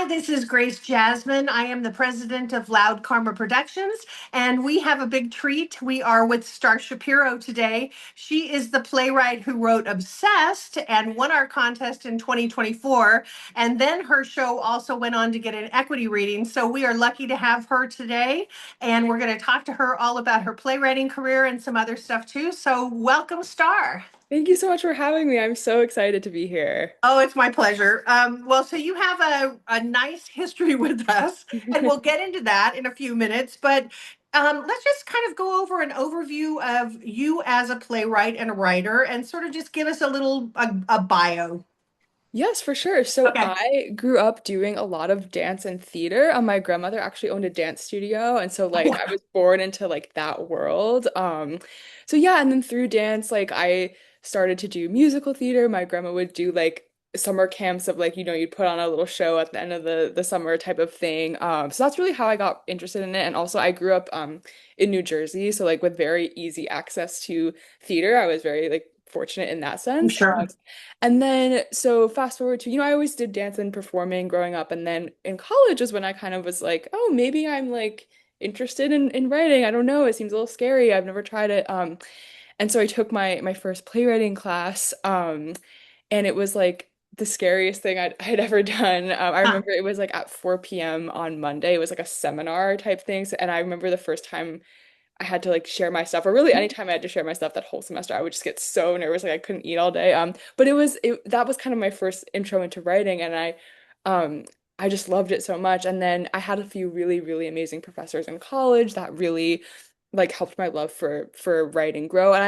Hi, this is Grace Jasmine. I am the president of Loud Karma Productions, and we have a big treat. We are with Starr Shapiro today. She is the playwright who wrote Obsessed and won our contest in 2024. And then her show also went on to get an equity reading. So we are lucky to have her today. And we're going to talk to her all about her playwriting career and some other stuff too. So welcome, Starr. Thank you so much for having me. I'm so excited to be here. Oh, it's my pleasure. Well, so you have a nice history with us, and we'll get into that in a few minutes. But let's just kind of go over an overview of you as a playwright and a writer, and sort of just give us a bio. Yes, for sure. So Okay. I grew up doing a lot of dance and theater. My grandmother actually owned a dance studio, and so like I was born into like that world. So yeah, and then through dance, like I started to do musical theater. My grandma would do like summer camps of like, you'd put on a little show at the end of the summer type of thing. So that's really how I got interested in it. And also I grew up in New Jersey, so like with very easy access to theater. I was very like fortunate in that I'm sense. sure. And then, so fast forward to, I always did dance and performing growing up. And then in college is when I kind of was like, oh, maybe I'm like interested in writing. I don't know. It seems a little scary. I've never tried it. And so I took my first playwriting class. And it was like the scariest thing I'd ever done. I Huh. remember it was like at 4 p.m. on Monday. It was like a seminar type thing. So, and I remember the first time I had to like share my stuff, or really anytime I had to share my stuff that whole semester, I would just get so nervous, like I couldn't eat all day. But that was kind of my first intro into writing, and um I just loved it so much. And then I had a few really, really amazing professors in college that really like helped my love for writing grow. And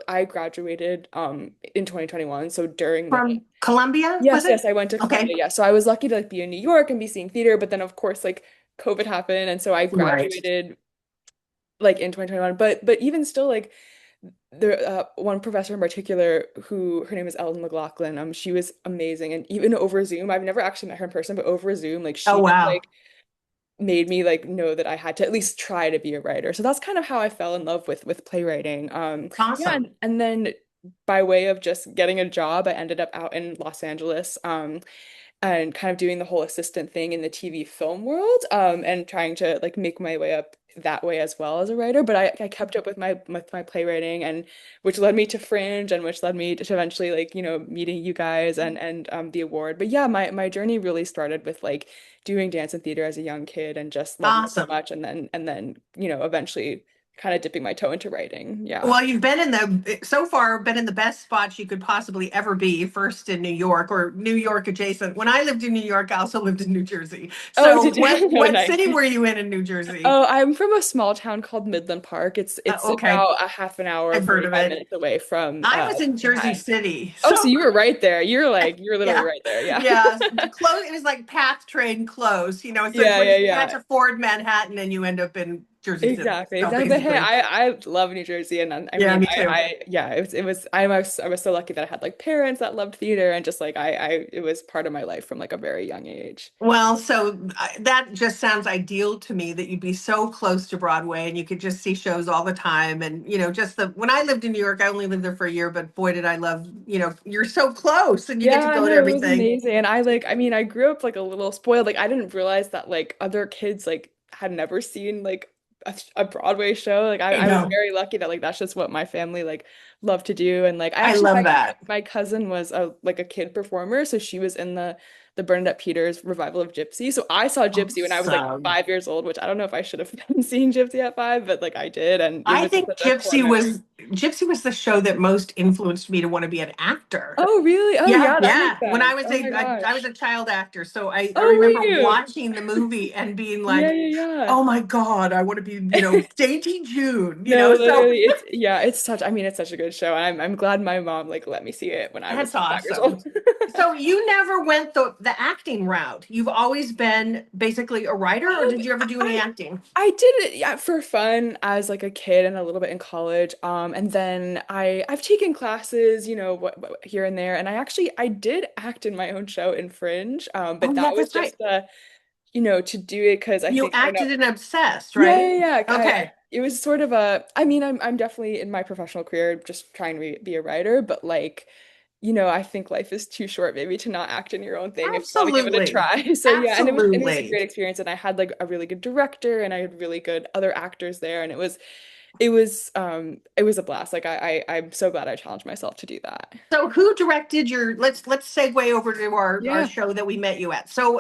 I graduated in 2021. So during the From Columbia, was yes, it? yes, I went to Okay. Columbia. Yeah. So I was lucky to like be in New York and be seeing theater, but then of course like COVID happened, and so I Right. graduated like in 2021. But even still, like the one professor in particular, who her name is Ellen McLaughlin, she was amazing. And even over Zoom, I've never actually met her in person, but over Zoom, like Oh, she just wow. like made me like know that I had to at least try to be a writer. So that's kind of how I fell in love with playwriting. Yeah, Awesome. and then by way of just getting a job, I ended up out in Los Angeles. And kind of doing the whole assistant thing in the TV film world, and trying to like make my way up that way as well as a writer. But I kept up with my playwriting, and which led me to Fringe, and which led me to eventually like, meeting you guys and the award. But yeah, my journey really started with like doing dance and theater as a young kid and just loving it so Awesome. much, and then eventually kind of dipping my toe into writing. Yeah. Well, you've been so far, been in the best spots you could possibly ever be. First in New York or New York adjacent. When I lived in New York, I also lived in New Jersey. Oh, So did you? Oh, what nice. city were you in New Jersey? Oh, I'm from a small town called Midland Park. It's Okay, about a half an hour, I've heard of 45 it. minutes away from I was in Jersey Manhattan. City. Oh, so So you were right there. You're literally yeah, right there. Yeah. yeah, close. It was like path train close. It's like Yeah, when yeah, you had yeah. to ford Manhattan and you end up in Jersey City. Exactly, So exactly. But hey, basically, I love New Jersey, and I yeah, mean, me too. yeah, I was so lucky that I had like parents that loved theater, and just like it was part of my life from like a very young age. Well, so that just sounds ideal to me that you'd be so close to Broadway and you could just see shows all the time. And, just when I lived in New York, I only lived there for a year, but boy, did I love, you're so close and you get to Yeah, go to no, it was everything. amazing. And I mean, I grew up like a little spoiled. Like I didn't realize that like other kids like had never seen like a Broadway show. Like I I was know. very lucky that like that's just what my family like loved to do. And like I I actually love that. my cousin was a kid performer, so she was in the Bernadette Peters revival of Gypsy. So I saw Gypsy when I was like Awesome. 5 years old, which I don't know if I should have been seeing Gypsy at 5, but like I did, and it I was just think such a core memory. Gypsy was the show that most influenced me to want to be an actor. Oh, really? Oh, Yeah, yeah, that makes yeah. When I sense. was Oh my I was gosh. a child actor, so I Oh, were remember you? watching the movie and being Yeah, like, yeah, "Oh my God, I want to be, yeah. Dainty June." No, So literally, it's such. I mean, it's such a good show, and I'm glad my mom like let me see it when I was that's like 5 years old. awesome. So you never went the acting route. You've always been basically a writer, or did you ever do any I acting? I did it, yeah, for fun as like a kid and a little bit in college. And then I've taken classes, here and there, and I did act in my own show in Fringe. But Oh that yeah, was that's right. just to do it because I You think I don't know. acted in Obsessed, Yeah, right? yeah, yeah. Okay. It was sort of a. I mean, I'm definitely in my professional career just trying to be a writer, but like. I think life is too short maybe to not act in your own thing if you want to give it a Absolutely. try. So yeah, and it was a Absolutely. great experience, and I had like a really good director, and I had really good other actors there, and it was a blast. Like I'm so glad I challenged myself to do that. So who directed your, let's segue over to our Yeah. show that we met you at. So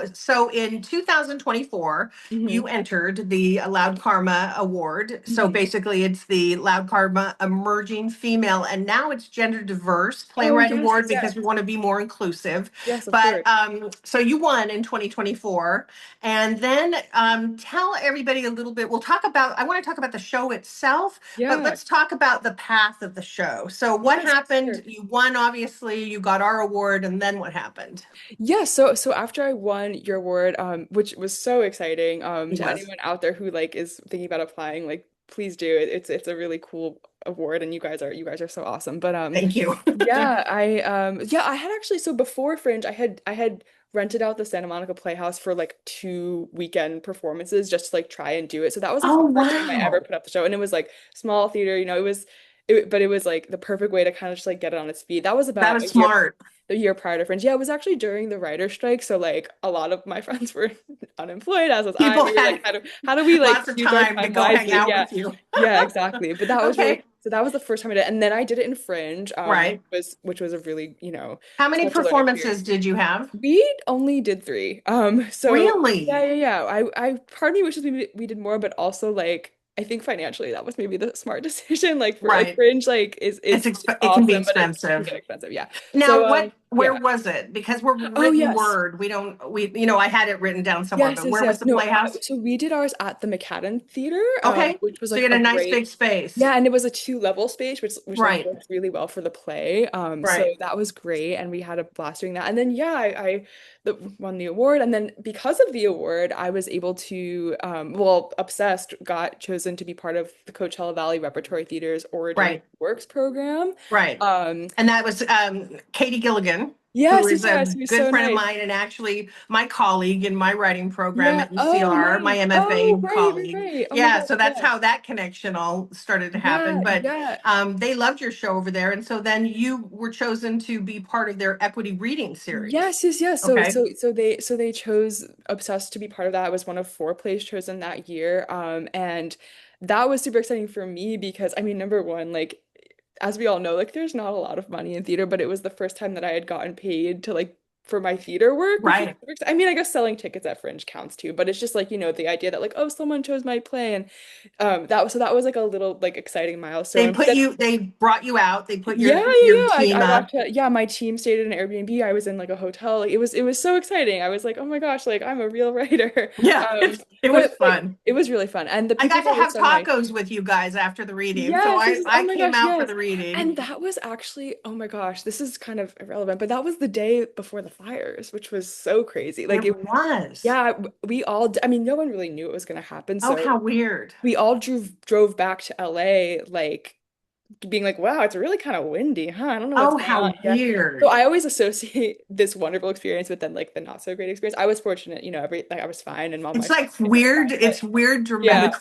in 2024, Hmm. you entered the Loud Karma Award. So Hmm. basically it's the Loud Karma Emerging Female, and now it's Gender Diverse Oh Playwright yes, Award yes, because yes. we want to be more inclusive. Yes, of But course. so you won in 2024. And then tell everybody a little bit. I want to talk about the show itself, but Yeah. let's talk about the path of the show. So what Yes, happened? sure. You won, obviously, you got our award, and then what happened? Yeah, so after I won your award, which was so exciting, It to was. anyone out there who like is thinking about applying, like please do it. It's a really cool award, and you guys are so awesome. But Thank you. yeah, I had actually, so before Fringe, I had rented out the Santa Monica Playhouse for like 2 weekend performances just to like try and do it. So that was the Oh, first time I ever wow. put up the show, and it was like small theater, but it was like the perfect way to kind of just like get it on its feet. That was That about was smart. the year prior to Fringe. Yeah, it was actually during the writer strike, so like a lot of my friends were unemployed, as was I. People We were like, had how do we like lots of use our time to time go hang wisely? out Yeah, with you. yeah, exactly. But that was really Okay. so that was the first time I did it. And then I did it in Fringe, Right. which was a really, How many such a learning experience. performances did you have? We only did three. So yeah, Really? yeah, yeah. Part of me wishes we did more, but also like I think financially that was maybe the smart decision. Like for like Right. Fringe, like is It can be awesome, but it can expensive. get expensive. Yeah. Now, So where yeah. was it? Because we're Oh written yes. word. I had it written down somewhere, Yes, but yes, where was yes. the No, Playhouse? so we did ours at the McCadden Theater, Okay. which was So like you a had a nice great, big space. yeah, and it was a two-level space, which like Right. works really well for the play. So Right. that was great, and we had a blast doing that. And then yeah, won the award, and then because of the award, I was able to, Obsessed got chosen to be part of the Coachella Valley Repertory Theater's Origin Right. Works program. Right. Um, And that was Katie Gilligan, who yes, is yes, a yes, it was good so friend of nice. mine and actually my colleague in my writing program Yeah. at Oh, UCR, my nice. Oh, MFA right, right, colleague. right. Oh my Yeah, gosh, so that's yes. how that connection all started to happen. Yeah, But yeah. they loved your show over there. And so then you were chosen to be part of their equity reading series. Yes, yes, yes. So Okay. so so they chose Obsessed to be part of that. I was one of four plays chosen that year. And that was super exciting for me because I mean, number one, like as we all know, like there's not a lot of money in theater, but it was the first time that I had gotten paid to like for my theater work, which was Right. I mean, I guess selling tickets at Fringe counts too, but it's just like, the idea that like, oh, someone chose my play and that was like a little like exciting milestone. But then They brought you out, they put yeah, yeah, your yeah. team I got up. to, yeah, my team stayed in an Airbnb. I was in like a hotel. Like it was so exciting. I was like, oh my gosh, like I'm a real writer. Yeah, Um, it was but fun. it was really fun. And the I people got to there were have so nice. tacos with you guys after the reading. So Yes, this is, oh I my came gosh, out for yes. the reading. And that was actually, oh my gosh, this is kind of irrelevant, but that was the day before the fires, which was so crazy. Like It it, was. yeah, we all, I mean, no one really knew it was going to happen. Oh, So how weird. we all drove back to LA, like being like, wow, it's really kind of windy, huh? I don't know what's Oh, going how on. Yeah. So weird. I always associate this wonderful experience with then like the not so great experience. I was fortunate, like I was fine and all my It's friends like were fine. weird. But It's weird yeah, dramatic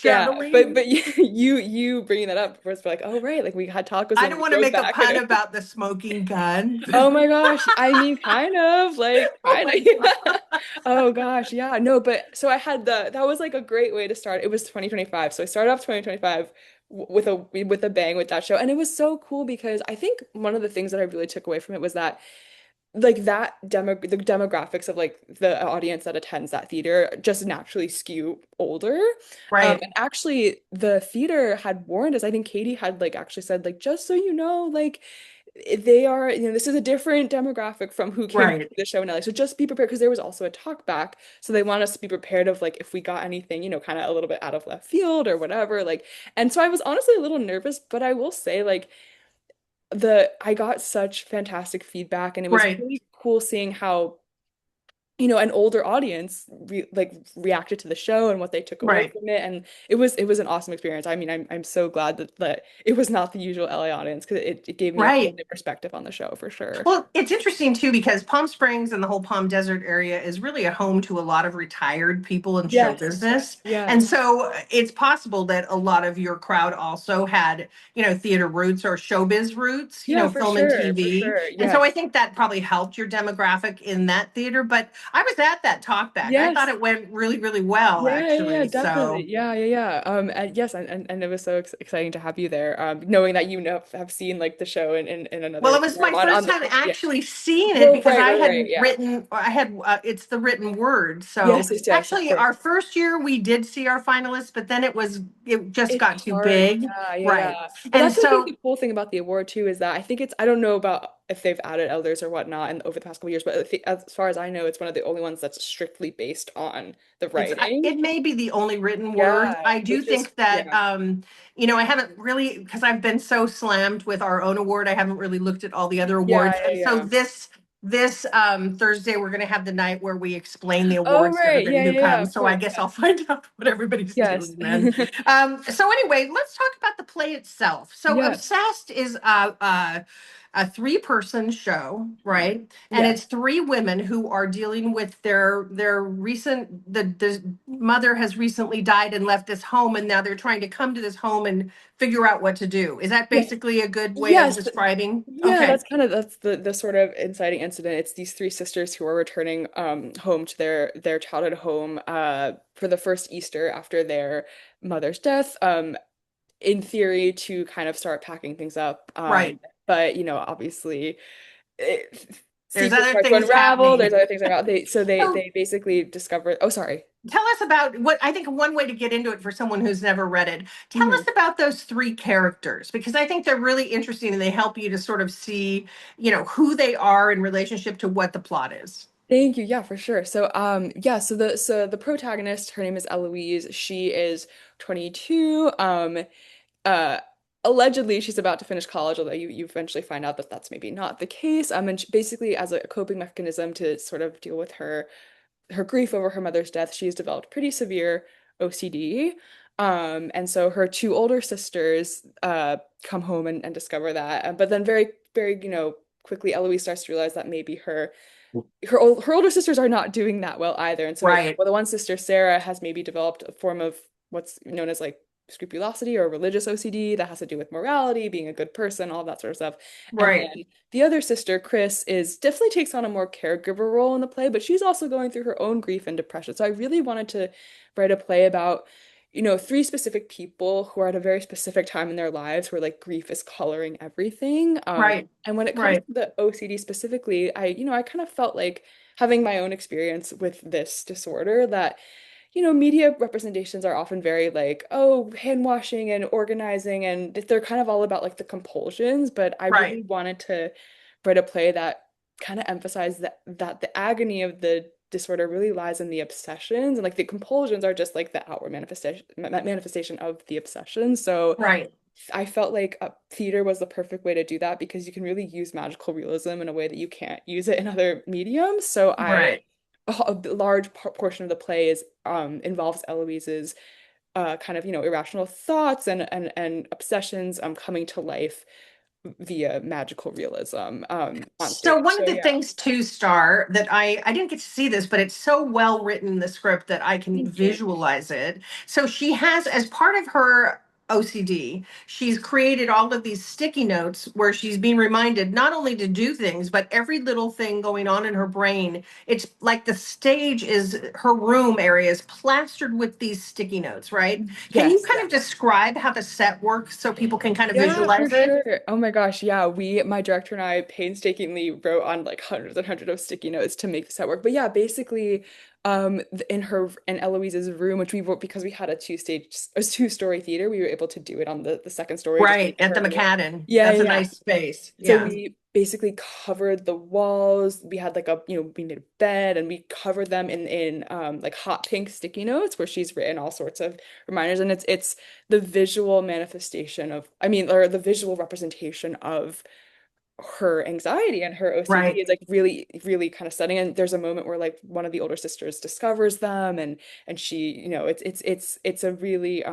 yeah. But foreshadowing. but you bringing that up was like, oh right, like we had tacos I and don't we want to drove make a back and pun about the smoking gun. oh my gosh. I mean kind of like Oh kind my of God. Oh gosh, yeah. No, but so I had that was like a great way to start. It was 2025. So I started off 2025 with a bang with that show. And it was so cool because I think one of the things that I really took away from it was that like the demographics of like the audience that attends that theater just naturally skew older. Right, And actually the theater had warned us. I think Katie had like actually said like just so you know like they are, this is a different demographic from who came to right. the show in LA. So just be prepared because there was also a talk back. So they want us to be prepared of like if we got anything, kind of a little bit out of left field or whatever. Like, and so I was honestly a little nervous, but I will say like I got such fantastic feedback and it was Right. really cool seeing how an older audience reacted to the show and what they took away Right. from it, and it was an awesome experience. I mean, I'm so glad that it was not the usual LA audience because it gave me a whole Right. new perspective on the show for sure. Well, it's interesting too because Palm Springs and the whole Palm Desert area is really a home to a lot of retired people in show Yes. business. And Yes. so it's possible that a lot of your crowd also had, theater roots or showbiz roots, Yeah, for film and sure, for TV. sure. And so I Yes. think that probably helped your demographic in that theater. But I was at that talk back. I thought Yes. it went really, really well, Yeah, actually. definitely. So Yeah. And yes, and it was so exciting to have you there. Knowing that have seen like the show in well, another it was my form first on the time yeah. actually seeing it Well, because right, I right, right. hadn't Yeah. written, it's the written word. So Yes, of actually, course. our first year we did see our finalists, but then it just It's got too hard. big. Right. Yeah. Well, And that's I think so the cool thing about the award too is that I think I don't know about if they've added others or whatnot and over the past couple years, but as far as I know, it's one of the only ones that's strictly based on the writing. it may be the only written word. Yeah, I do which is think that, yeah. I haven't really, because I've been so slammed with our own award, I haven't really looked at all the other Yeah, awards. yeah, And so yeah. this Thursday, we're going to have the night where we explain the Oh, awards to right. everybody Yeah, who yeah, yeah, comes. of So I course. guess Yeah. I'll find out what everybody's Yes. doing then. So anyway, let's talk about the play itself. So Yes. Obsessed is a three-person show, right? And Yeah. it's three women who are dealing with their recent the mother has recently died and left this home, and now they're trying to come to this home and figure out what to do. Is that Yeah. basically a good way of Yes. describing? Yeah, Okay. that's the sort of inciting incident. It's these three sisters who are returning home to their childhood home for the first Easter after their mother's death. In theory to kind of start packing things up. Right. But obviously There's secrets other start to things unravel. There's happening. other things about they So they basically discover. Oh, sorry. tell us about what I think one way to get into it for someone who's never read it. Tell Mhm. us about those three characters because I think they're really interesting and they help you to sort of see, who they are in relationship to what the plot is. Thank you. Yeah, for sure. So the protagonist, her name is Eloise. She is 22. Uh Allegedly she's about to finish college, although you eventually find out that that's maybe not the case. And basically as a coping mechanism to sort of deal with her grief over her mother's death, she's developed pretty severe OCD. And so her two older sisters come home and discover that. But then very, very, quickly Eloise starts to realize that maybe her older sisters are not doing that well either. And so, Right. well, the one sister, Sarah, has maybe developed a form of what's known as like scrupulosity or religious OCD that has to do with morality, being a good person, all that sort of stuff. And Right. then the other sister, Chris, is definitely takes on a more caregiver role in the play, but she's also going through her own grief and depression. So I really wanted to write a play about three specific people who are at a very specific time in their lives where like grief is coloring everything. Right. And when it comes Right. to the OCD specifically, I kind of felt like having my own experience with this disorder that, media representations are often very like, oh, hand washing and organizing, and they're kind of all about like the compulsions, but I Right. really wanted to write a play that kind of emphasized that the agony of the disorder really lies in the obsessions and like the compulsions are just like the outward manifestation of the obsession. So Right. I felt like theater was the perfect way to do that because you can really use magical realism in a way that you can't use it in other mediums. So Right. a large portion of the play is involves Eloise's kind of irrational thoughts and obsessions coming to life via magical realism on So stage. one of So the yeah, things too, Star, that I didn't get to see this, but it's so well written in the script that I can thank you. visualize it. So she has, as part of her OCD, she's created all of these sticky notes where she's being reminded not only to do things, but every little thing going on in her brain. It's like the stage is her room area is plastered with these sticky notes, right? Can you Yes. kind of describe how the set works so people can kind of Yeah, for visualize it? sure. Oh my gosh, yeah. My director and I painstakingly wrote on like hundreds and hundreds of sticky notes to make this set work. But yeah, basically, in Eloise's room, which we wrote because we had a two-story theater, we were able to do it on the second story, just Right, make at the her. McCadden. Yeah, That's yeah, a yeah. nice space. So Yeah. we basically covered the walls. We had like we made a bed and we covered them in like hot pink sticky notes where she's written all sorts of reminders. And it's the visual manifestation of, I mean, or the visual representation of her anxiety and her OCD Right. is like really, really kind of stunning. And there's a moment where like one of the older sisters discovers them, and she, it's a really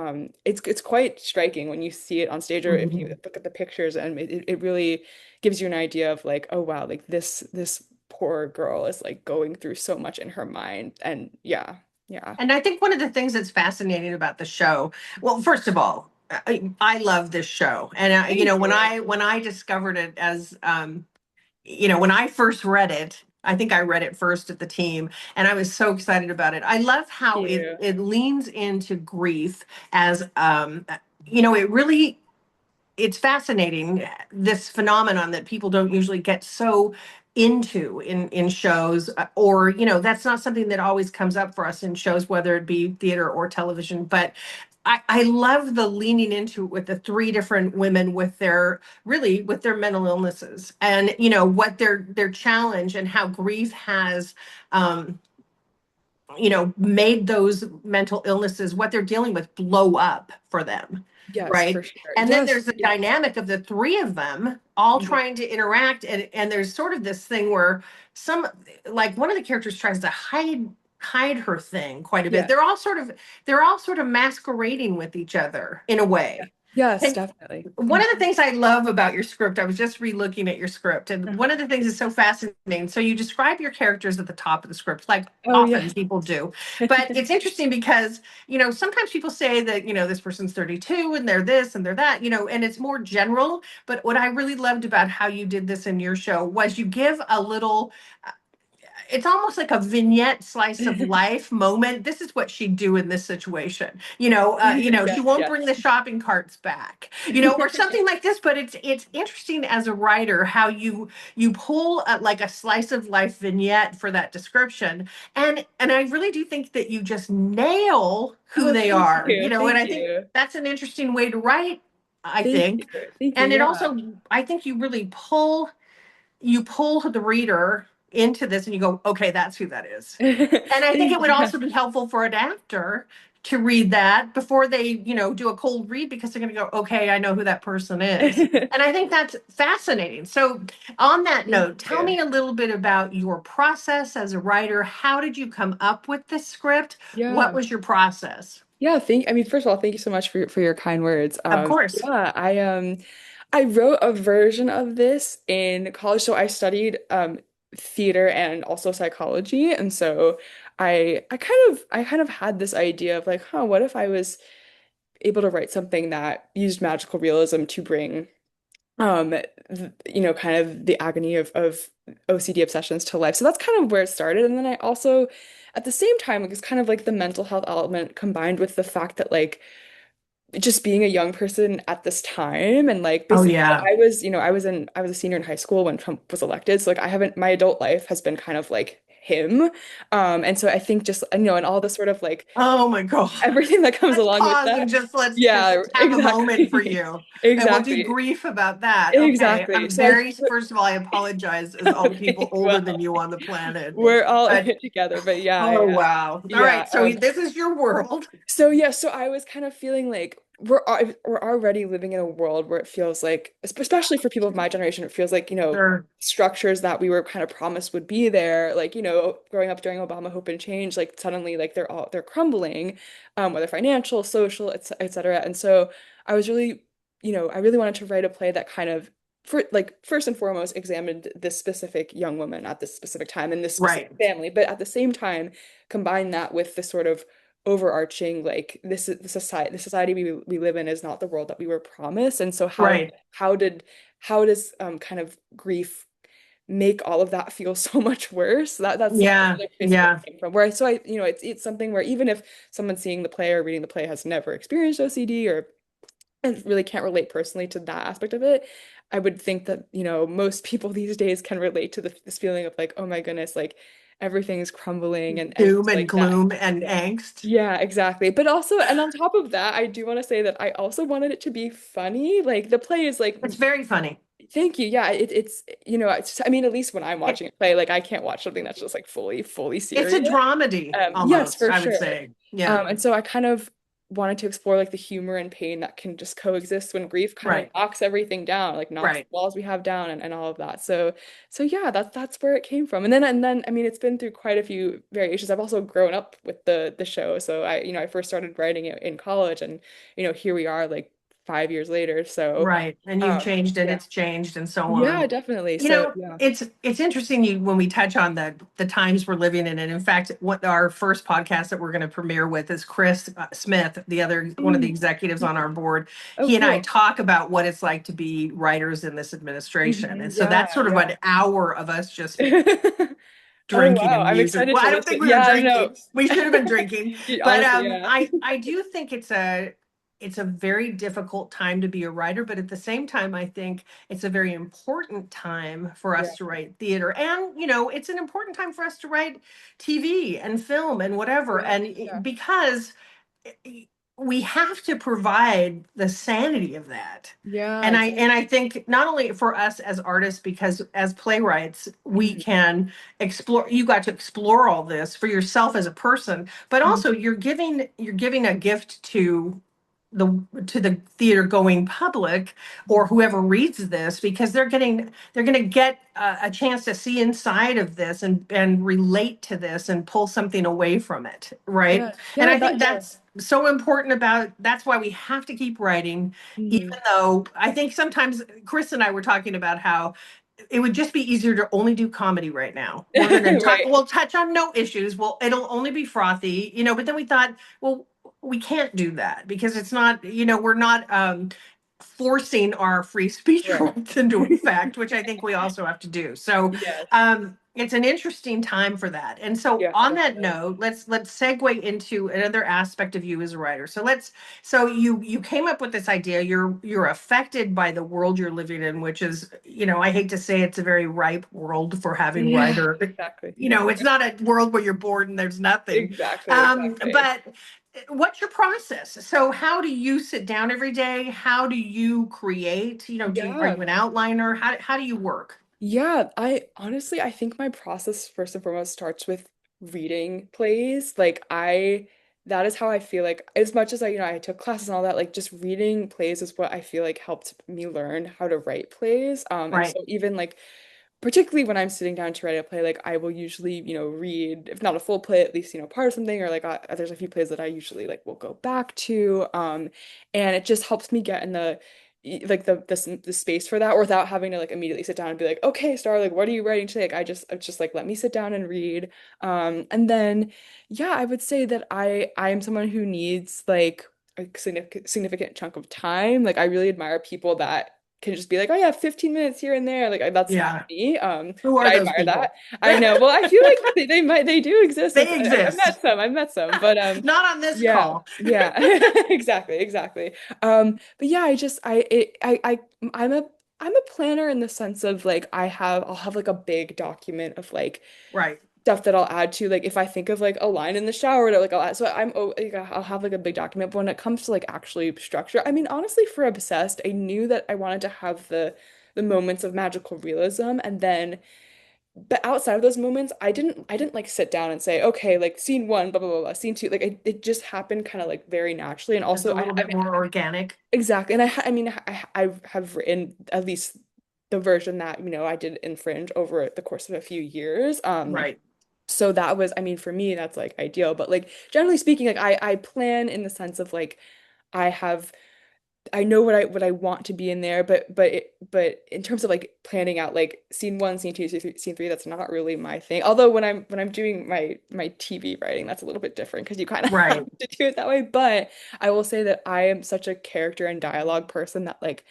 it's quite striking when you see it on stage, or if you Mhm. look at the pictures, and it really gives you an idea of like, oh wow, like this poor girl is like going through so much in her mind. And yeah, yeah. And I think one of the things that's fascinating about the show, well, first of all, I love this show, and Thank you. when I discovered it as when I first read it, I think I read it first at the team, and I was so excited about it. I love how Thank you. it leans into grief as it really it's fascinating, this phenomenon that people don't usually get so into in shows, or that's not something that always comes up for us in shows, whether it be theater or television. But I love the leaning into it with the three different women with their mental illnesses, and what their challenge, and how grief has um, made those mental illnesses, what they're dealing with, blow up for them. Yes, Right. for sure. And then Yes. there's the Yeah. dynamic of the three of them all Mhm. trying to interact. And there's sort of this thing where like one of the characters tries to hide her thing quite a bit. Yeah. They're all sort of masquerading with each other in a Yeah. way. Yes, And definitely. one of the things I love about your script, I was just re-looking at your script, and one of the things that's so fascinating. So you describe your characters at the top of the script, like Oh yeah. often people do. But it's interesting because, sometimes people say that, this person's 32 and they're this and they're that, and it's more general. But what I really loved about how you did this in your show was you give a little, it's almost like a vignette slice of life moment. This is what she'd do in this situation. She Yes, won't bring yes. the shopping carts back, or something like this. But it's interesting as a writer how you pull like a slice of life vignette for that description, and I really do think that you just nail who Oh, they thank are. you. And Thank I think you. that's an interesting way to write, I Thank you. think. Thank you. And it Yeah. also, I think you really pull the reader into this, and you go, okay, that's who that is. And I think Thank it would you. also be helpful for an actor to read that before they, do a cold read, because they're going to go, okay, I know who that person is. And I think that's fascinating. So, on that Thank note, tell you. me a little bit about your process as a writer. How did you come up with this script? What Yeah. was your process? Yeah, I mean, first of all, thank you so much for your kind words. Of course. Yeah, I wrote a version of this in college. So I studied theater and also psychology. And so I kind of had this idea of like, huh, what if I was able to write something that used magical realism to bring kind of the agony of OCD obsessions to life. So that's kind of where it started. And then I also, at the same time, it was kind of like the mental health element combined with the fact that like just being a young person at this time, and like Oh, basically yeah. I was a senior in high school when Trump was elected. So like I haven't my adult life has been kind of like him. And so I think just and all the sort of like Oh my God. everything that comes Let's along with pause and that. let's Yeah, have a moment for exactly. you. And we'll do Exactly. grief about that. Okay. Exactly. I'm So I very, first of all, I apologize as all the people older than well, you on the planet. we're all in But it together, but yeah, oh yeah. wow. All Yeah. right. So this is your world. So yeah, so I was kind of feeling like we're already living in a world where it feels like, especially for people of my generation, it feels like, Sure. structures that we were kind of promised would be there, like, growing up during Obama Hope and Change, like suddenly like they're crumbling, whether financial, social, et cetera. And so I was really, I really wanted to write a play that kind of first and foremost examined this specific young woman at this specific time in this Right. specific family, but at the same time combine that with the sort of overarching like the society we live in is not the world that we were promised. And so Right. how does kind of grief make all of that feel so much worse? That's Yeah. like basically Yeah. where it came from, where it's something where even if someone seeing the play or reading the play has never experienced OCD or and really can't relate personally to that aspect of it, I would think that, most people these days can relate to this feeling of like, oh my goodness, like everything's crumbling and Doom just and like that. gloom and Yeah. angst. Yeah, exactly. But also, and on top of that, I do want to say that I also wanted it to be funny. Like the play is like, It's very funny. thank you. Yeah, I mean, at least when I'm It, watching a play, like I can't watch something that's just like fully it's a serious. dramedy Yes, almost, for I would sure. say. Yeah. And so I kind of wanted to explore like the humor and pain that can just coexist when grief kind of Right. knocks everything down, like knocks the Right. walls we have down and all of that. So yeah, that's where it came from. And then I mean it's been through quite a few variations. I've also grown up with the show. So I first started writing it in college and here we are like 5 years later. So Right. And you've changed it, yeah. it's changed and so Yeah, on. definitely. You So know, yeah. it's interesting when we touch on the times we're living in. And in fact, what our first podcast that we're going to premiere with is Chris Smith, the other one of the Mm. executives on our board. Oh, He and I cool. talk about what it's like to be writers in this administration. And so Yeah, that's sort of yeah. an hour of us just Oh drinking wow, and I'm music. excited Well, to I don't think listen. we were Yeah, I know. drinking. We should have been drinking. But Honestly, yeah. I do think it's a very difficult time to be a writer, but at the same time, I think it's a very important time for Yeah, us to write theater. And, it's an important time for us to write TV and film and whatever. yeah, And yeah. because we have to provide the sanity of that. Yeah, And I think not only for us as artists, because as playwrights, we mhm, can explore, you got to explore all this for yourself as a person, but mhm. also you're giving a gift to the theater going public or whoever reads this, because they're going to get a chance to see inside of this and relate to this and pull something away from it, right? Yeah, And yeah, I think yeah. that's so important. That's why we have to keep writing, even Mhm. though I think sometimes Chris and I were talking about how it would just be easier to only do comedy right now. Right, We'll touch on no issues. Well, it'll only be frothy, but then we thought, well, we can't do that because it's not, we're not forcing our free speech right. rights into effect, which I think we also have to do. So Yes. it's an interesting time for that. And so Yeah, on that definitely. note, let's segue into another aspect of you as a writer. So you came up with this idea. You're affected by the world you're living in, which is, I hate to say it's a very ripe world for having Yeah, writer. exactly. It's not a world where you're bored and there's nothing. Exactly, exactly. But what's your process? So how do you sit down every day? How do you create? Are Yeah. you an outliner? How do you work? Yeah, I think my process first and foremost starts with reading plays. That is how I feel like as much as I took classes and all that, like just reading plays is what I feel like helped me learn how to write plays. And Right. so even like particularly when I'm sitting down to write a play, like I will usually, read, if not a full play, at least, part of something, or like there's a few plays that I usually like will go back to. And it just helps me get in like the space for that, or without having to like immediately sit down and be like, okay, Star, like what are you writing today? Like it's just like let me sit down and read. And then yeah, I would say that I am someone who needs like a significant chunk of time. Like I really admire people that can just be like, oh yeah, 15 minutes here and there. Like that's not Yeah. me. Who But are I those admire that. people? I know. Well, I feel like they do exist. They I've exist. met some. I've met some. But Not on this yeah. call. Yeah. Exactly, exactly. But yeah, I just I'm a planner in the sense of like I'll have like a big document of like Right. stuff that I'll add to like if I think of like a line in the shower like I'll add, so like, I'll have like a big document, but when it comes to like actually structure, I mean honestly for Obsessed I knew that I wanted to have the moments of magical realism, and then but outside of those moments I didn't like sit down and say okay like scene one blah blah blah, blah scene two, like it just happened kind of like very naturally. And It's also a little I bit mean more organic. exactly, and I mean I have written at least the version that I did in Fringe over the course of a few years. Right. So that was, I mean, for me, that's like ideal. But like generally speaking, like I plan in the sense of like I have I know what I want to be in there, but in terms of like planning out like scene one, scene two, scene three, that's not really my thing. Although when I'm doing my TV writing, that's a little bit different because you kind of have Right. to do it that way. But I will say that I am such a character and dialogue person that like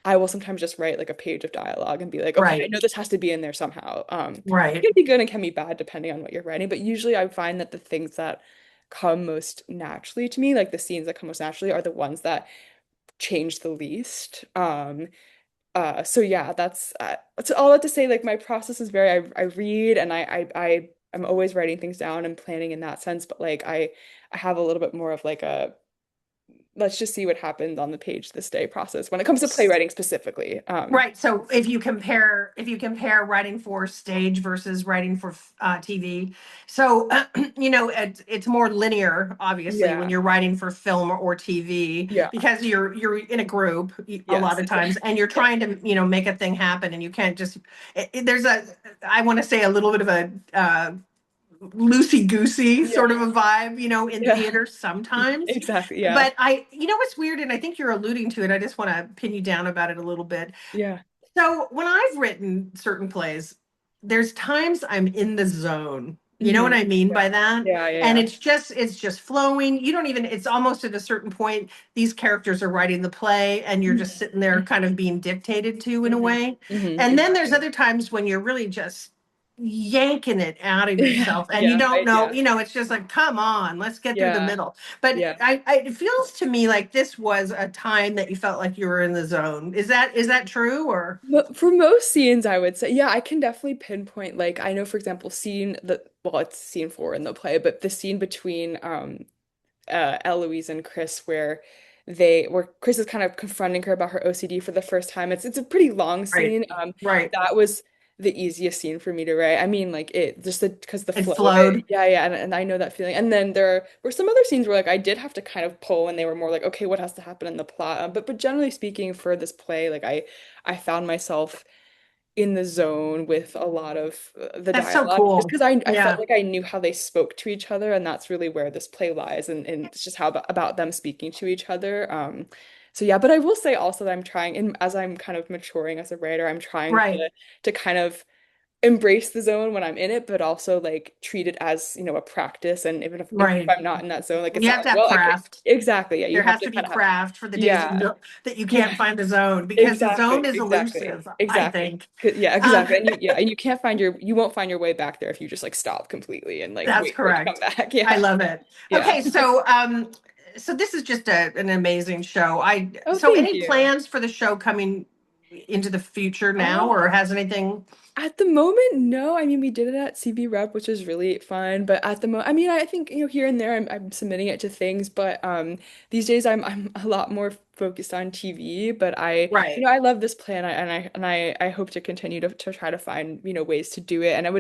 I will sometimes just write like a page of dialogue and be like, okay, I Right. know this has to be in there somehow. It Right. can be good and can be bad depending on what you're writing, but usually I find that the things that come most naturally to me, like the scenes that come most naturally, are the ones that change the least. So yeah, that's all that to say. Like my process is very, I read and I'm always writing things down and planning in that sense, but like I have a little bit more of like a let's just see what happens on the page this day process when it comes to playwriting specifically. Right. So if you compare writing for stage versus writing for TV, so it's more linear, obviously, when Yeah. you're writing for film or TV, Yeah. because you're in a group a lot Yes. of times, and you're trying to make a thing happen, and you can't just there's a, I want to say, a little bit of a loosey goosey Yeah. sort of a vibe, in Yeah. theater sometimes. Exactly. Yeah. But what's weird, and I think you're alluding to it. I just want to pin you down about it a little bit. Yeah. So when I've written certain plays, there's times I'm in the zone. You know what Hmm. I mean Yeah. by that? Yeah. Yeah. And Yeah. it's just flowing. You don't even, it's almost at a certain point, these characters are writing the play and you're just sitting there kind of being dictated to in a Hmm. way. Hmm. And then there's Exactly. other times when you're really just yanking it out of Yeah. yourself and you Yeah. don't know, Yeah. it's just like, come on, let's get through the Yeah. middle. But Yeah. it feels to me like this was a time that you felt like you were in the zone. Is that true, or? For most scenes, I would say, yeah, I can definitely pinpoint, like, I know, for example, well, it's scene 4 in the play, but the scene between Eloise and Chris where Chris is kind of confronting her about her OCD for the first time. It's a pretty long Right. scene. Right. That was the easiest scene for me to write. I mean, like it just because the It flow of it. flowed. Yeah, yeah, and I know that feeling. And then there were some other scenes where like I did have to kind of pull and they were more like, okay, what has to happen in the plot? But generally speaking, for this play, like I found myself in the zone with a lot of the That's so dialogue just cool. because I felt Yeah. like I knew how they spoke to each other, and that's really where this play lies, and it's just how about them speaking to each other. So yeah, but I will say also that I'm trying, and as I'm kind of maturing as a writer, I'm trying Right. to kind of embrace the zone when I'm in it, but also like treat it as, a practice. And even if Right. I'm not in that zone, like it's You not have like, to have well, I can't craft. exactly. Yeah, you There have has to to be kind of have, craft for the days that yeah, you yeah. can't find the zone, because the zone Exactly, is exactly, elusive, I exactly. think. Yeah, Um, exactly. And you can't you won't find your way back there if you just like stop completely and like that's wait for it to come correct. back. I Yeah. love it. Yeah. Okay, so this is just an amazing show. Oh, So thank any you. plans for the show coming into the future now, or Uh, has anything? At the moment, no. I mean, we did it at CB Rep, which was really fun. But at the moment, I mean, I think, here and there I'm submitting it to things, but these days I'm a lot more focused on TV. But Right. I love this play, and I hope to continue to try to find, ways to do it. And I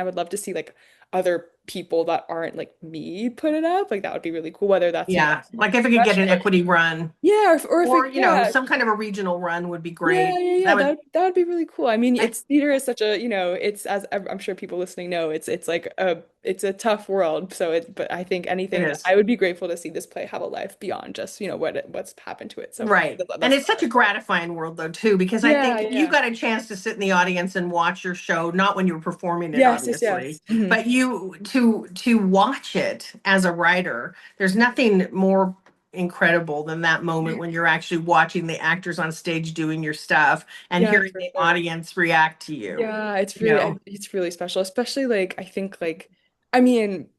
would love to see like other people that aren't like me put it up. Like that would be really cool, whether that's, Yeah, like if it could get an professional. equity run, Yeah, or if or it, yeah, some kind of a regional run would be yeah, great. yeah, yeah. That would. That would be really cool. I mean, I, it's theater is such a, it's as I'm sure people listening know, it's like it's a tough world. But I think it anything is. I would be grateful to see this play have a life beyond just, what's happened to it so far. Right. And That's it's such a wonderful. gratifying world, though, too, because I Yeah, think you yeah. got a chance to sit in the audience and watch your show, not when you were performing it, Yes, yes, obviously, yes. Mhm. but you to watch it as a writer. There's nothing more incredible than that moment when you're actually watching the actors on stage doing your stuff and Yeah, hearing for the sure. audience react to you. Yeah, You know. it's really special, especially like I think like I mean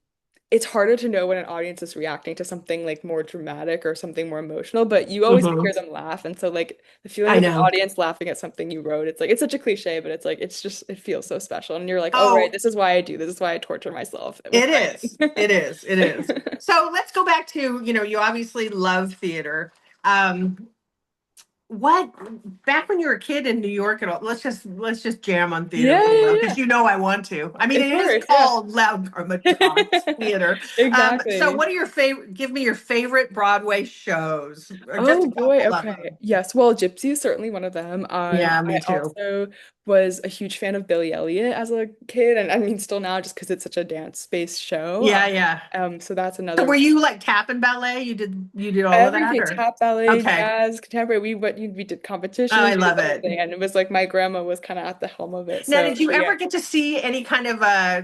it's harder to know when an audience is reacting to something like more dramatic or something more emotional, but you always Hmm. hear them laugh. And so like the feeling I of an know. audience laughing at something you wrote, it's like it's such a cliche, but it's like it's just it feels so special. And you're like, oh right, Oh, this is why I do. This is why I torture myself with it is. writing. It is. It is. So let's go back to, you obviously love theater. Um, what back when you were a kid in New York and all, let's just jam on theater Yeah, for a while, yeah, because yeah. I want to. I mean, Of it is course, yeah. called loud dramatics theater. So Exactly. what are your favorite, give me your favorite Broadway shows, or just Oh a boy, couple of okay. them. Yes, well, Gypsy is certainly one of them. Yeah, I me too. also was a huge fan of Billy Elliot as a kid, and I mean still now just because it's such a dance-based show. Yeah, yeah. So that's So another were one. you like tap and ballet? You did all of that, Everything, or? tap, ballet, Okay. jazz, contemporary. We did Oh, I competitions, we did love it. everything, and it was like my grandma was kind of at the helm of it. Now, So did you yeah. ever get to see any kind of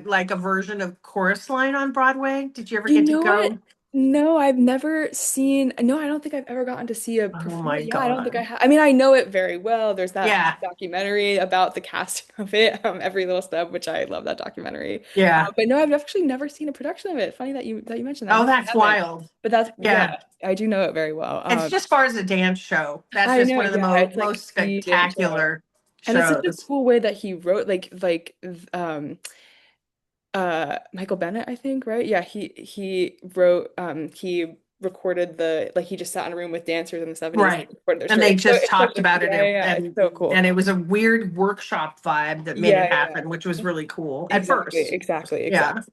like a version of Chorus Line on Broadway? Did you ever You get to know what? go? No, I've never seen. No, I don't think I've ever gotten to see a Oh my performance. Yeah, I don't think I God. have. I mean, I know it very well. There's that Yeah, documentary about the casting of it, Every Little Step, which I love that documentary. yeah. But no, I've actually never seen a production of it. Funny that you mentioned that. Oh, No, I that's haven't. wild. But that's yeah, Yeah. I do know it very well. It's just far as a dance show. That's I just know, one of the yeah, it's like most the dance show, spectacular and it's such a shows. cool way that he wrote Michael Bennett, I think, right? Yeah, he wrote he recorded like he just sat in a room with dancers in the 70s and Right. recorded their And story. they So just it's such talked a, about it, yeah, yeah, it's so cool. and it was a weird workshop vibe that made Yeah, it yeah, happen, which was really cool at exactly, first. exactly, Yeah. exactly.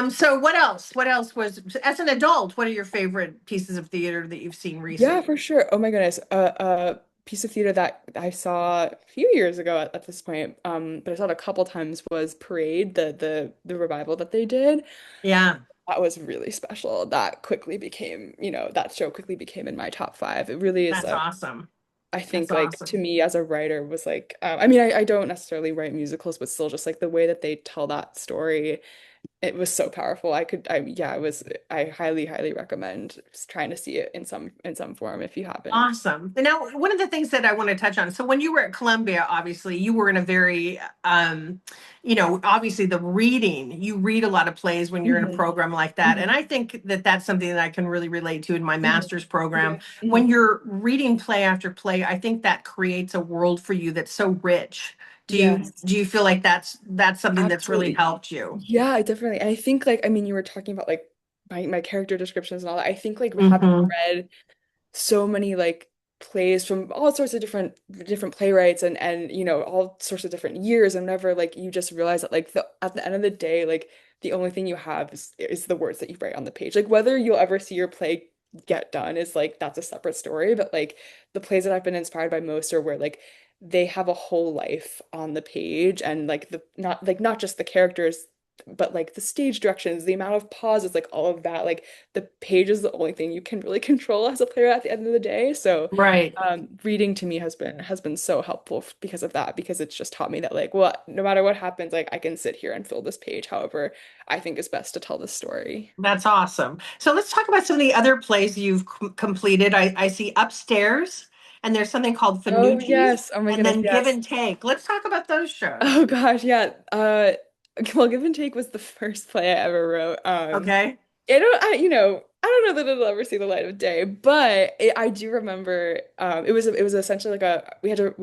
So what else? What else was, as an adult, what are your favorite pieces of theater that you've seen Yeah, recently? for sure. Oh my goodness. Piece of theater that I saw a few years ago at this point, but I saw it a couple times was Parade, the revival that they did. Yeah, That was really special. That quickly became, that show quickly became in my top five. It really is that's awesome. I That's think like to awesome. me as a writer was like I mean I don't necessarily write musicals, but still just like the way that they tell that story, it was so powerful. I highly, highly recommend just trying to see it in some form if you haven't. Awesome. And now, one of the things that I want to touch on. So, when you were at Columbia, obviously, you were in a very, obviously, the reading. You read a lot of plays when you're in a Hmm. program like that, and Hmm. I think that that's something that I can really relate to in my Hmm. master's program. Yeah. Hmm. When you're reading play after play, I think that creates a world for you that's so rich. Yes, Do you feel like that's something that's really absolutely. helped you? Yeah, definitely. And I think like I mean you were talking about like my character descriptions and all that. I think like having Hmm. read so many like plays from all sorts of different playwrights and all sorts of different years and whenever like you just realize that like at the end of the day like the only thing you have is the words that you write on the page, like whether you'll ever see your play get done is like that's a separate story, but like the plays that I've been inspired by most are where like they have a whole life on the page and like the not just the characters but like the stage directions, the amount of pauses, like all of that, like the page is the only thing you can really control as a player at the end of the day. So, Right. reading to me has been so helpful because of that, because it's just taught me that like, well, no matter what happens, like I can sit here and fill this page however I think is best to tell the story. That's awesome. So let's talk about some of the other plays you've completed. I see Upstairs, and there's something called Oh Finucci's, yes. Oh my and goodness, then Give yes. and Take. Let's talk about those Oh shows. gosh, yeah. Well, Give and Take was the first play I ever wrote. Okay. I don't know that it'll ever see the light of day, but I do remember it was essentially like we had to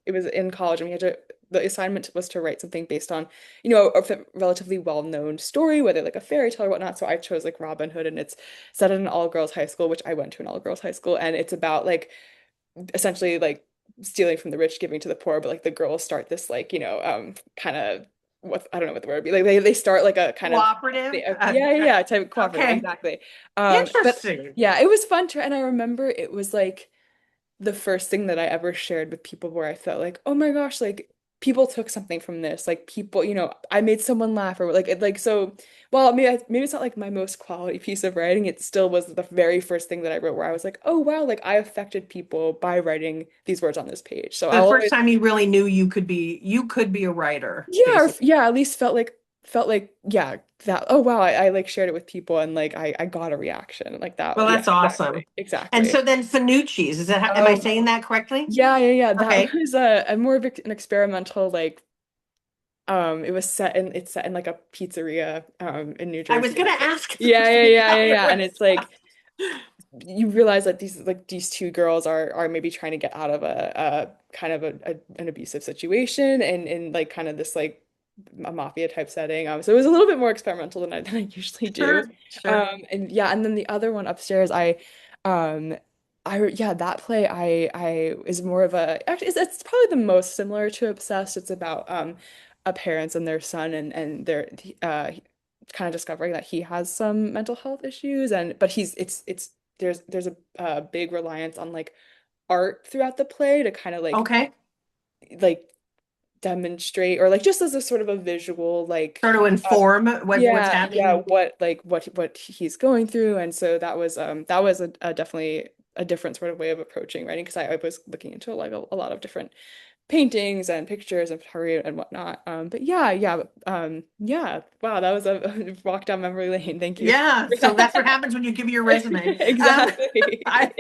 it was in college and we had to the assignment was to write something based on a relatively well-known story, whether like a fairy tale or whatnot. So I chose like Robin Hood, and it's set in an all-girls high school, which I went to an all-girls high school, and it's about like essentially like stealing from the rich, giving to the poor, but like the girls start this like, kind of what I don't know what the word would be. Like they start like a kind of Cooperative. yeah, yeah, yeah, type of cooperative, Okay. exactly. But Interesting. yeah, it was fun to and I remember it was like the first thing that I ever shared with people where I felt like, oh my gosh, like people took something from this. Like people, I made someone laugh or like so while maybe it's not like my most quality piece of writing, it still was the very first thing that I wrote where I was like, oh wow, like I affected people by writing these words on this page. So The I'll first always time you really knew you could be a writer, yeah, basically. yeah, at least felt like yeah, that oh wow, I like shared it with people and like I got a reaction like Well, that. Yeah, that's awesome. exactly. And Exactly. so then Finucci's, am I Oh, saying that correctly? yeah, yeah, yeah. That Okay. was a more of an experimental like it's set in like a pizzeria in New I was Jersey. going to ask Yeah, yeah, yeah, how yeah, it yeah. And was. it's like you realize that these two girls are maybe trying to get out of a kind of an abusive situation and in like kind of this like a mafia type setting. So it was a little bit more experimental than I usually do. Sure, sure. And yeah, and then the other one upstairs, um yeah, that play I is more of a actually it's probably the most similar to Obsessed. It's about a parents and their son and their kind of discovering that he has some mental health issues and but it's there's a big reliance on like art throughout the play to kind of Okay. like demonstrate or like just as a sort of a visual like Sort of uh, inform what's yeah happening. what he's going through and so that was a definitely a different sort of way of approaching writing because I was looking into like a lot of different paintings and pictures and photography and whatnot. But yeah. Wow, that was a walk down memory lane. Thank you. Yeah, so that's what happens when you give me your resume. Exactly. I,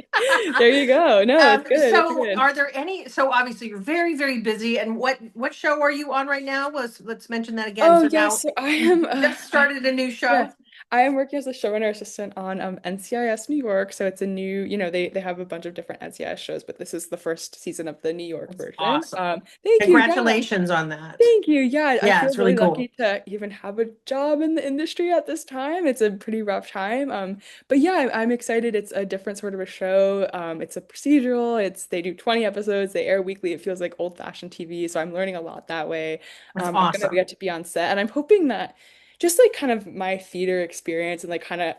There you go. No, it's good. It's so good. are there any, so obviously you're very, very busy, and what show are you on right now? Let's mention that again. Oh So yes, now so I you am. just started a new Yes, show. I am working as a showrunner assistant on NCIS New York. So it's a new, they have a bunch of different NCIS shows, but this is the first season of the New York That's version. awesome. Thank you. Yeah. Congratulations on that. Thank you. Yeah, I Yeah, feel it's really really lucky cool. to even have a job in the industry at this time. It's a pretty rough time. But yeah, I'm excited. It's a different sort of a show. It's a procedural. They do 20 episodes. They air weekly. It feels like old-fashioned TV. So I'm learning a lot that way. That's I'm gonna awesome. get to be on set, and I'm hoping that just like kind of my theater experience and like kind of,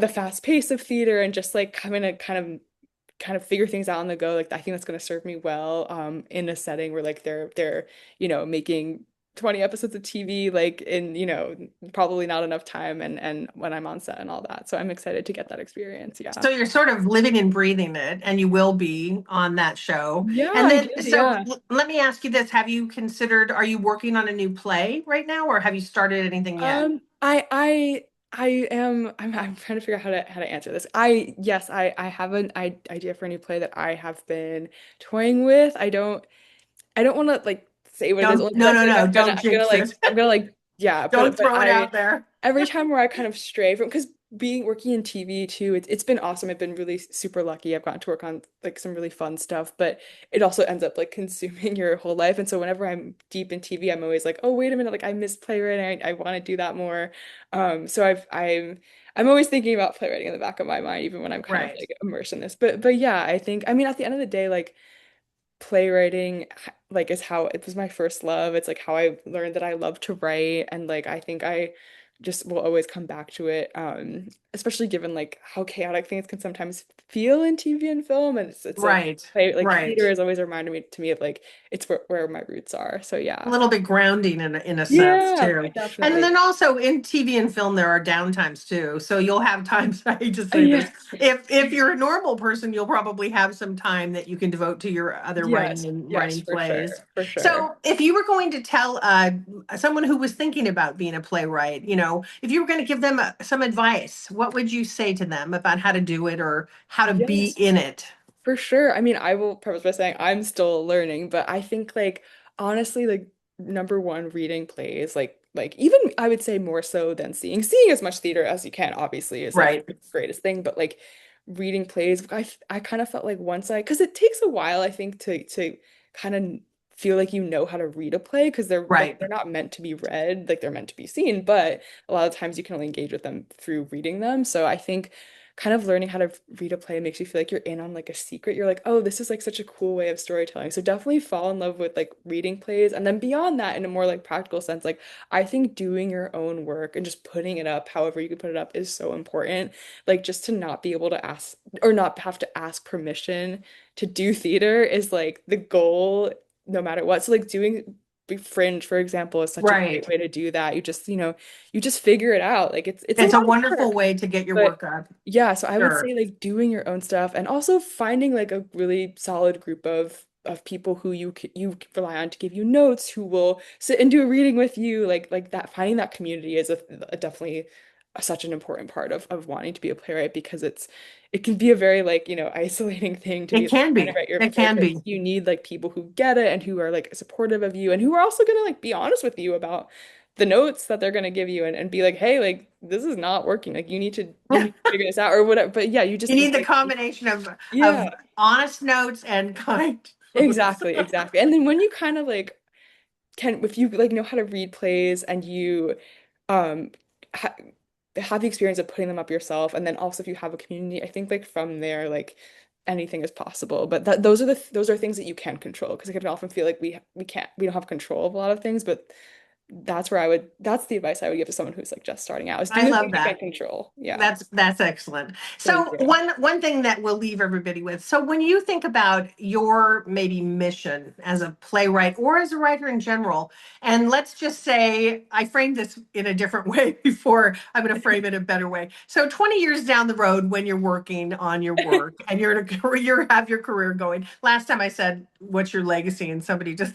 the fast pace of theater and just like kind of figure things out on the go. Like I think that's going to serve me well in a setting where like they're making 20 episodes of TV like in probably not enough time and when I'm on set and all that. So I'm excited to get that experience. Yeah. So you're sort of living and breathing it, and you will be on that show. Yeah, And I then, did. so Yeah. let me ask you this. Are you working on a new play right now, or have you started anything yet? I'm trying to figure out how to answer this. I have an idea for a new play that I have been toying with. I don't want to like say what it is Don't, only because no, I no, feel like no, don't jinx it. I'm gonna like yeah, Don't but throw it I out there. every time where I kind of stray from because being working in TV too, it's been awesome. I've been really super lucky. I've gotten to work on like some really fun stuff, but it also ends up like consuming your whole life. And so whenever I'm deep in TV, I'm always like, oh wait a minute, like I miss playwriting. I want to do that more. So I'm always thinking about playwriting in the back of my mind, even when I'm kind of Right, like immersed in this. But yeah, I mean at the end of the day, like playwriting like is how it was my first love. It's like how I learned that I love to write and like I think I just will always come back to it. Especially given like how chaotic things can sometimes feel in TV and film. And it's like right, like right. theater has always reminded me to me of like it's where my roots are. So A yeah. little bit grounding in a sense Yeah, too. And definitely. then also in TV and film, there are downtimes too. So you'll have times, I hate to say Yeah. this, if you're a normal person, you'll probably have some time that you can devote to your other writing Yes, and yes, writing for sure. plays. For sure. So if you were going to tell someone who was thinking about being a playwright, if you were going to give them some advice, what would you say to them about how to do it or how to be Yes. in it? For sure. I mean, I will preface by saying I'm still learning, but I think like honestly, like number one, reading plays, like even I would say more so than seeing. Seeing as much theater as you can, obviously, is like Right, the greatest thing. But like reading plays, I kind of felt like once because it takes a while, I think, to kind of feel like you know how to read a play because right. they're not meant to be read, like they're meant to be seen, but a lot of times you can only engage with them through reading them. So I think kind of learning how to read a play makes you feel like you're in on like a secret. You're like, oh, this is like such a cool way of storytelling. So definitely fall in love with like reading plays. And then beyond that, in a more like practical sense, like I think doing your own work and just putting it up, however you can put it up, is so important. Like just to not be able to ask or not have to ask permission to do theater is like the goal no matter what. So like doing Fringe, for example, is such a great Right. way to do that. You just figure it out. Like it's a It's a lot of wonderful work. way to get your But work up. yeah, so I would Sure. say like doing your own stuff and also finding like a really solid group of people who you rely on to give you notes, who will sit and do a reading with you, like that. Finding that community is a definitely such an important part of wanting to be a playwright because it can be a very like isolating thing to be It like can trying to be. write your It play can because be. you need like people who get it and who are like supportive of you and who are also gonna like be honest with you about the notes that they're gonna give you and be like, hey, like this is not working. Like you need to figure this out or whatever. But yeah, you You just need need the like combination of yeah, honest notes and kind notes. exactly, exactly. And then when you kind of like can if you like know how to read plays and you um ha have the experience of putting them up yourself and then also if you have a community, I think like from there like anything is possible. But those are things that you can control because I can often feel like we don't have control of a lot of things, but that's the advice I would give to someone who's like just starting out is do I the love things you can that. control. Yeah. That's excellent. Thank So you. one thing that we'll leave everybody with. So when you think about your maybe mission as a playwright or as a writer in general, and let's just say I framed this in a different way before, I'm going to frame it a better way. So 20 years down the road when you're working on your work and you're in a career, have your career going. Last time I said, what's your legacy? And somebody just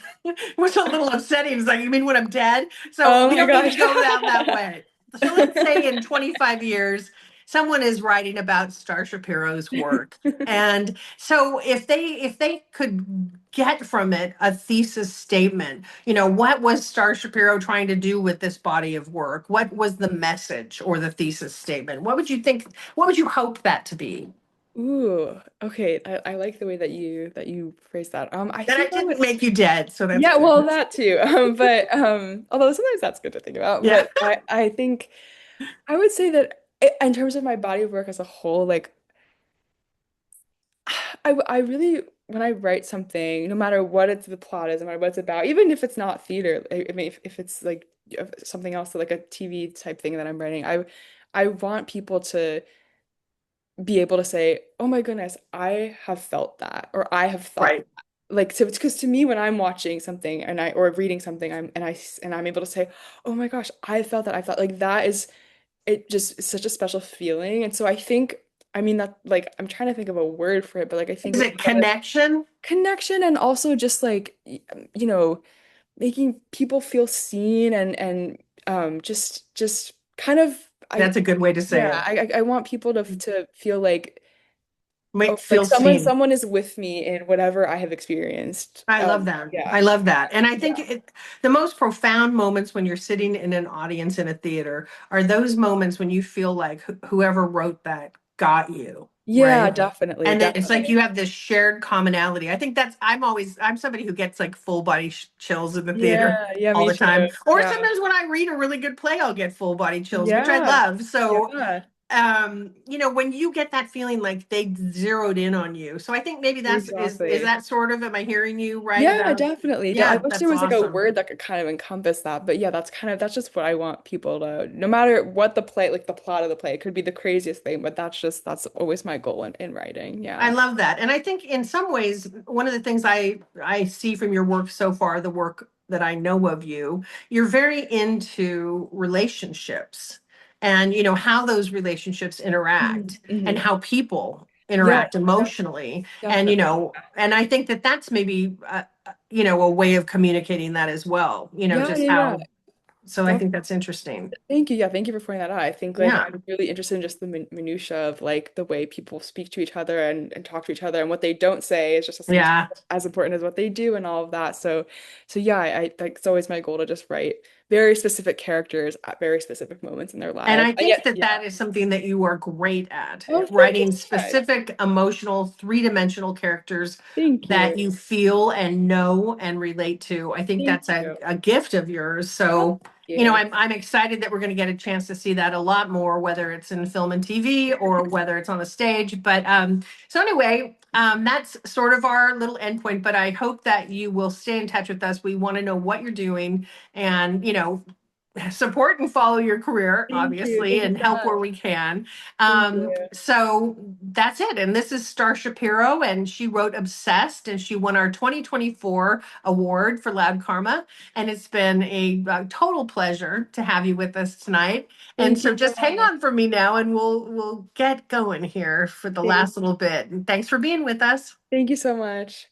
was a little upsetting. He was like, you mean when I'm dead? So Oh we my don't need to gosh. go down that way. So let's say in 25 years, someone is writing about Starr Shapiro's work. And so if they could get from it a thesis statement, what was Starr Shapiro trying to do with this body of work? What was the message or the thesis statement? What would you think, what would you hope that to be? Ooh, okay. I like the way that you phrased that. I That I think I would didn't make you dead, so that's yeah, good. well that too. But although sometimes that's good to think about. Yeah, But I think I would say that in terms of my body of work as a whole, like I really when I write something, no matter what it's the plot is, no matter what it's about, even if it's not theater, I mean if it's like something else like a TV type thing that I'm writing, I want people to be able to say, "Oh my goodness, I have felt that," or "I have thought right. that." Like, so because to me, when I'm watching something and I or reading something, I'm able to say, "Oh my gosh, I felt that. I felt like that is it. Just it's such a special feeling." And so I think, I mean, that like I'm trying to think of a word for it, but like I think Is of it connection? connection and also just like you know making people feel seen and just kind of I That's a good way to say yeah it. I want people to feel like oh Make like feel seen. someone is with me in whatever I have experienced. I love that. Yeah. I love that. And I think Yeah. the most profound moments when you're sitting in an audience in a theater are those moments when you feel like whoever wrote that got you, Yeah, right? definitely, And then it's like definitely. you have this shared commonality. I think I'm somebody who gets like full body chills in the theater Yeah, yeah, all me the time. too. Or Yeah. sometimes when I read a really good play, I'll get full body chills, which I Yeah. love. So Yeah. when you get that feeling like they zeroed in on you. So I think maybe is Exactly. that sort of, am I hearing you right Yeah, about? definitely. I Yeah, wish there that's was like a awesome. word that could kind of encompass that. But yeah, that's just what I want people to, no matter what the play, like the plot of the play, it could be the craziest thing, but that's always my goal in writing. I Yeah. love that. And I think in some ways, one of the things I see from your work so far, the work that I know of you, you're very into relationships and how those relationships interact and Hmm. how people Yeah, interact emotionally. And definitely. and I think that that's maybe a way of communicating that as well, Yeah, just yeah, yeah. how, so I think that's interesting. Thank you. Yeah, thank you for pointing that out. I think like Yeah. I'm really interested in just the minutia of like the way people speak to each other and talk to each other and what they don't say is just Yeah. as important as what they do and all of that. So yeah, I like it's always my goal to just write very specific characters at very specific moments in their And lives. I And think yet, that yeah. that is something that you are great at, Oh, thank you writing so much. specific, emotional, three-dimensional characters Thank that you. you feel and know and relate to. I think Thank that's you. a gift of yours. Oh, So, thank you. I'm excited that we're going to get a chance to see that a lot more, whether it's in film and TV or whether it's on the stage. But so anyway, that's sort of our little endpoint. But I hope that you will stay in touch with us. We want to know what you're doing, and support and follow your career, Thank you. obviously, Thank you and so help where much. we can. Thank you. So that's it. And this is Starr Shapiro, and she wrote Obsessed, and she won our 2024 award for Loud Karma. And it's been a total pleasure to have you with us tonight. And Thank you so so just hang much. on for me now, and we'll get going here for the Thank, last little bit. And thanks for being with us. thank you so much.